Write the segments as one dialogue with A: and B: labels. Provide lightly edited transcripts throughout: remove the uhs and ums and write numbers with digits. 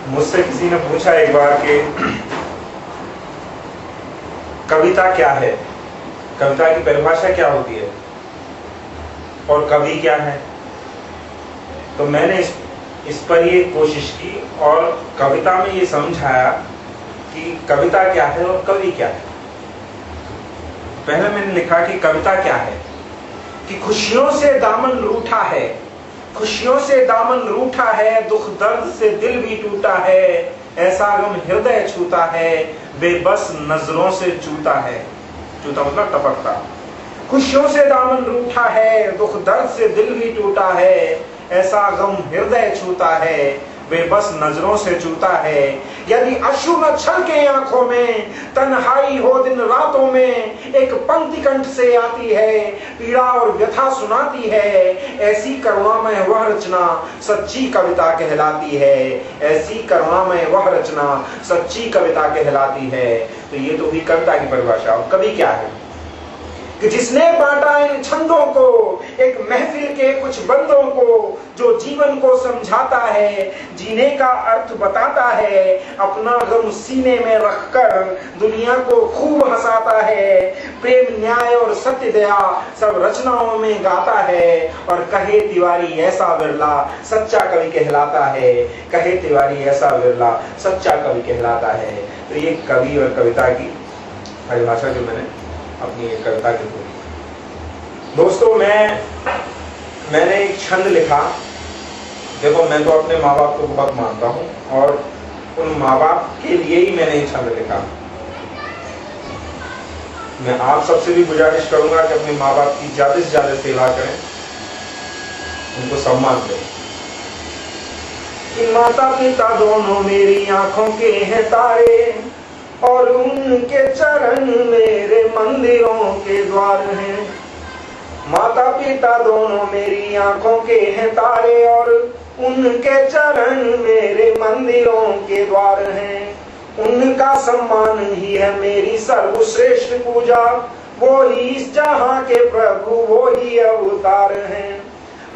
A: मुझसे किसी ने पूछा एक बार कि कविता क्या है, कविता की परिभाषा क्या होती है और कवि क्या है। तो मैंने इस पर ये कोशिश की और कविता में ये समझाया कि कविता क्या है और कवि क्या है। पहले मैंने लिखा कि कविता क्या है, कि खुशियों से दामन रूठा है, खुशियों से दामन रूठा है, दुख दर्द से दिल भी टूटा है, ऐसा गम हृदय छूता है, बेबस नजरों से चूता है। चूता मतलब टपकता। खुशियों से दामन रूठा है, दुख दर्द से दिल भी टूटा है, ऐसा गम हृदय छूता है, बेबस नजरों से चूता है। यदि अश्रु न छलके आंखों में, तन्हाई हो दिन रातों में, एक पंक्ति कंठ से आती है, पीड़ा और व्यथा सुनाती है, ऐसी करुणामय वह रचना सच्ची कविता कहलाती है, ऐसी करुणामय वह रचना सच्ची कविता कहलाती है। तो ये तो हुई कविता की परिभाषा। और कवि क्या है? कि जिसने बांटा इन छंदों को एक महफिल के कुछ बंदों को, जो जीवन को समझाता है, जीने का अर्थ बताता है, अपना गम सीने में रखकर दुनिया को खूब हंसाता है, प्रेम न्याय और सत्य दया सब रचनाओं में गाता है, और कहे तिवारी ऐसा बिरला सच्चा कवि कहलाता है, कहे तिवारी ऐसा बिरला सच्चा कवि कहलाता है। तो ये कवि और कविता की परिभाषा जो मैंने अपनी एक कविता की बोली। दोस्तों मैंने एक छंद लिखा। देखो, मैं तो अपने माँ बाप को बहुत मानता हूँ और उन माँ बाप के लिए ही मैंने ये छंद लिखा। मैं आप सबसे भी गुजारिश करूंगा कि अपने माँ बाप की ज्यादा से ज्यादा सेवा करें, उनको सम्मान दें। कि माता पिता दोनों मेरी आंखों के हैं तारे, और उनके चरण मेरे मंदिरों के द्वार हैं। माता पिता दोनों मेरी आंखों के हैं तारे, और उनके चरण मेरे मंदिरों के द्वार हैं। उनका सम्मान ही है मेरी सर्वश्रेष्ठ पूजा, वो ही इस जहां के प्रभु, वो ही अवतार हैं।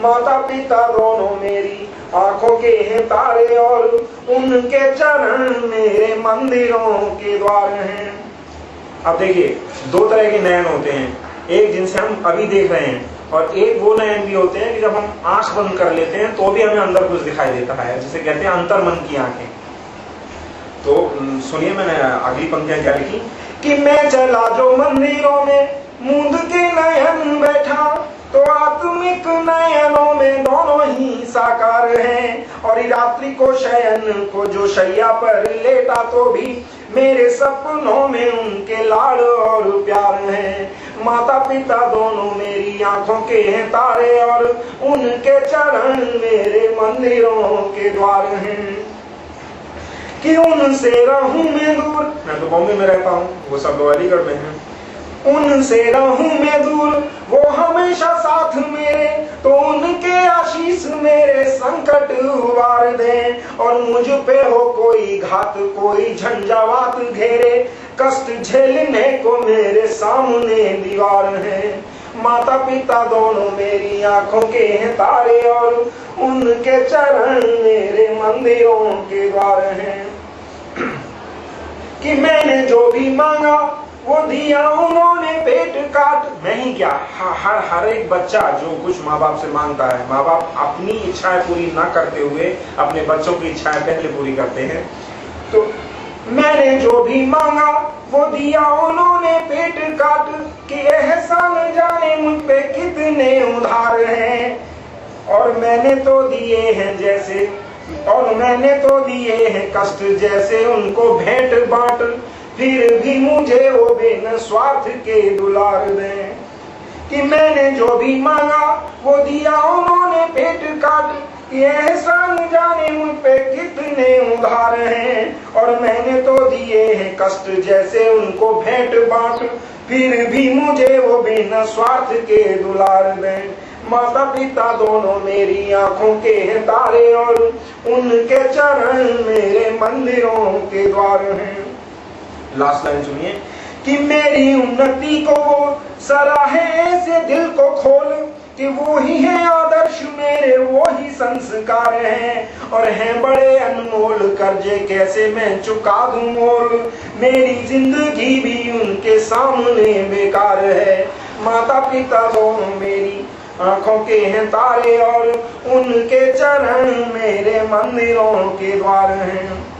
A: माता पिता दोनों मेरी आंखों के हैं तारे, और उनके चरण मेरे मंदिरों के द्वार हैं। अब देखिए, दो तरह के नयन होते हैं, एक जिनसे हम अभी देख रहे हैं, और एक वो नयन भी होते हैं कि जब हम आंख बंद कर लेते हैं तो भी हमें अंदर कुछ दिखाई देता है, जिसे कहते हैं अंतर्मन की आंखें। तो सुनिए, मैंने अगली पंक्तियां क्या लिखी कि मैं चला जो मंदिरों में मूंद के नयन बैठा, तो आत्मिक नयनों में दोनों ही साकार हैं, और रात्रि को शयन को जो शैया पर लेटा, तो भी मेरे सपनों में उनके लाड़ और प्यार हैं। माता पिता दोनों मेरी आंखों के हैं तारे, और उनके चरण मेरे मंदिरों के द्वार हैं। कि उनसे रहूं मैं दूर, मैं तो बॉम्बे में रहता हूँ, वो सब लोग अलीगढ़ में हैं। उनसे रहूं मैं दूर, वो हमेशा साथ मेरे, तो उनके आशीष मेरे संकट उबार दें। और मुझ पे हो कोई घात, कोई झंझावात घेरे, कष्ट झेलने को मेरे सामने दीवार है। माता पिता दोनों मेरी आंखों के हैं तारे, और उनके चरण मेरे मंदिरों के द्वार हैं। कि मैंने जो भी मांगा वो दिया उन्होंने पेट काट। मैं ही क्या, हर एक बच्चा जो कुछ माँ बाप से मांगता है, माँ बाप अपनी इच्छाएं पूरी ना करते हुए अपने बच्चों की इच्छाएं पहले पूरी करते हैं। तो मैंने जो भी मांगा वो दिया उन्होंने पेट काट, कि एहसान जाने मुझ पे कितने उधार हैं। और मैंने तो दिए हैं जैसे, और मैंने तो दिए हैं कष्ट जैसे उनको भेंट बांट, फिर भी मुझे वो बिन स्वार्थ के दुलार दें। कि मैंने जो भी मांगा वो दिया उन्होंने पेट काट, कि एहसान जाने मुझ पे कितने उधार हैं। और मैंने तो दिए हैं कष्ट जैसे उनको भेंट बांट, फिर भी मुझे वो बिन स्वार्थ के दुलार दें। माता पिता दोनों मेरी आंखों के हैं तारे, और उनके चरण मेरे मंदिरों के द्वार हैं। लास्ट लाइन सुनिए कि मेरी उन्नति को वो सराहे ऐसे दिल को खोल, कि वो ही है आदर्श मेरे, वो ही संसार संस्कार हैं और हैं बड़े अनमोल, कर्जे कैसे मैं चुका दूं मोल, मेरी जिंदगी भी उनके सामने बेकार है। माता पिता दोनों मेरी आंखों के हैं तारे और उनके चरण मेरे मंदिरों के द्वार हैं।